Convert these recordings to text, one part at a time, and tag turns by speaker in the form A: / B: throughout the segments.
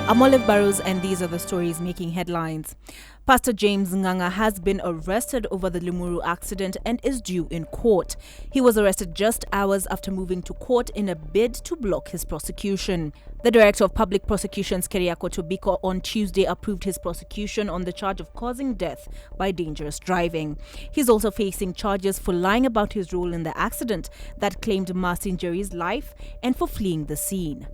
A: I'm Olive Barrows, and these are the stories making headlines. Pastor James Nganga has been arrested over the Limuru accident and is due in court. He was arrested just hours after moving to court in a bid to block his prosecution. The Director of Public Prosecutions, Keriako Tobiko, on Tuesday approved his prosecution on the charge of causing death by dangerous driving. He's also facing charges for lying about his role in the accident that claimed Masinjeri's life and for fleeing the scene.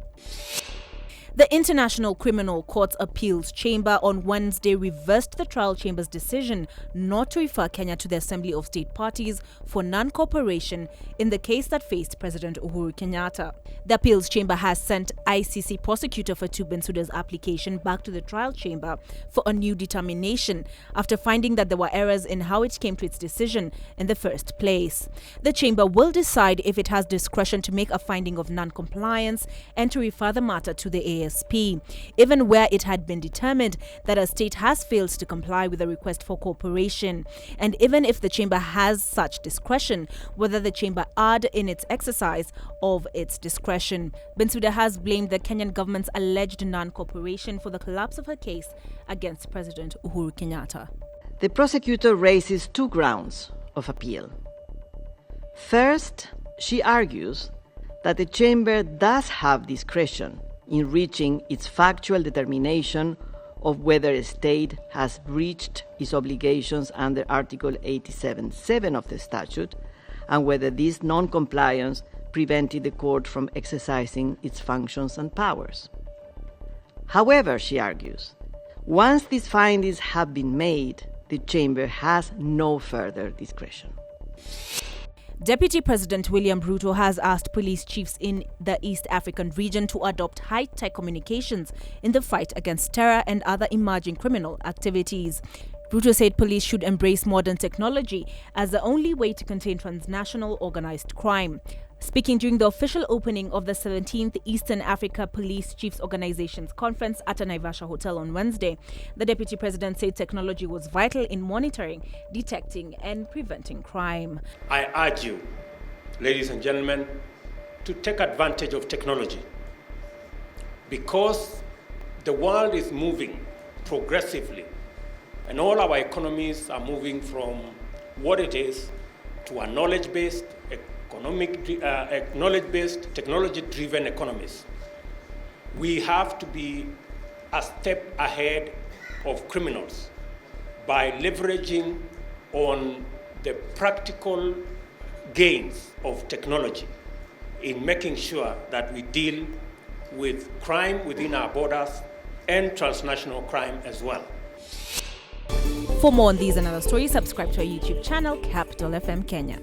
A: The International Criminal Court's Appeals Chamber on Wednesday reversed the trial chamber's decision not to refer Kenya to the Assembly of State Parties for non-cooperation in the case that faced President Uhuru Kenyatta. The Appeals Chamber has sent ICC prosecutor Fatou Bensouda's application back to the trial chamber for a new determination after finding that there were errors in how it came to its decision in the first place. The chamber will decide if it has discretion to make a finding of non-compliance and to refer the matter to the ASP, even where it had been determined that a state has failed to comply with a request for cooperation, and even if the chamber has such discretion, whether the chamber erred in its exercise of its discretion. Bensouda has blamed the Kenyan government's alleged non-cooperation for the collapse of her case against President Uhuru Kenyatta.
B: The prosecutor raises two grounds of appeal. First, she argues that the chamber does have discretion in reaching its factual determination of whether a state has breached its obligations under Article 87(7) of the statute and whether this non-compliance prevented the court from exercising its functions and powers. However, she argues, once these findings have been made, the chamber has no further discretion.
A: Deputy President William Ruto has asked police chiefs in the East African region to adopt high-tech communications in the fight against terror and other emerging criminal activities. Ruto said police should embrace modern technology as the only way to contain transnational organized crime. Speaking during the official opening of the 17th Eastern Africa Police Chiefs Organizations Conference at a Naivasha hotel on Wednesday, the Deputy President said technology was vital in monitoring, detecting and preventing crime.
C: I urge you, ladies and gentlemen, to take advantage of technology because the world is moving progressively and all our economies are moving from what it is to a knowledge-based, knowledge-based, technology-driven economies. We have to be a step ahead of criminals by leveraging on the practical gains of technology in making sure that we deal with crime within our borders and transnational crime as well.
A: For more on these and other stories, subscribe to our YouTube channel, Capital FM Kenya.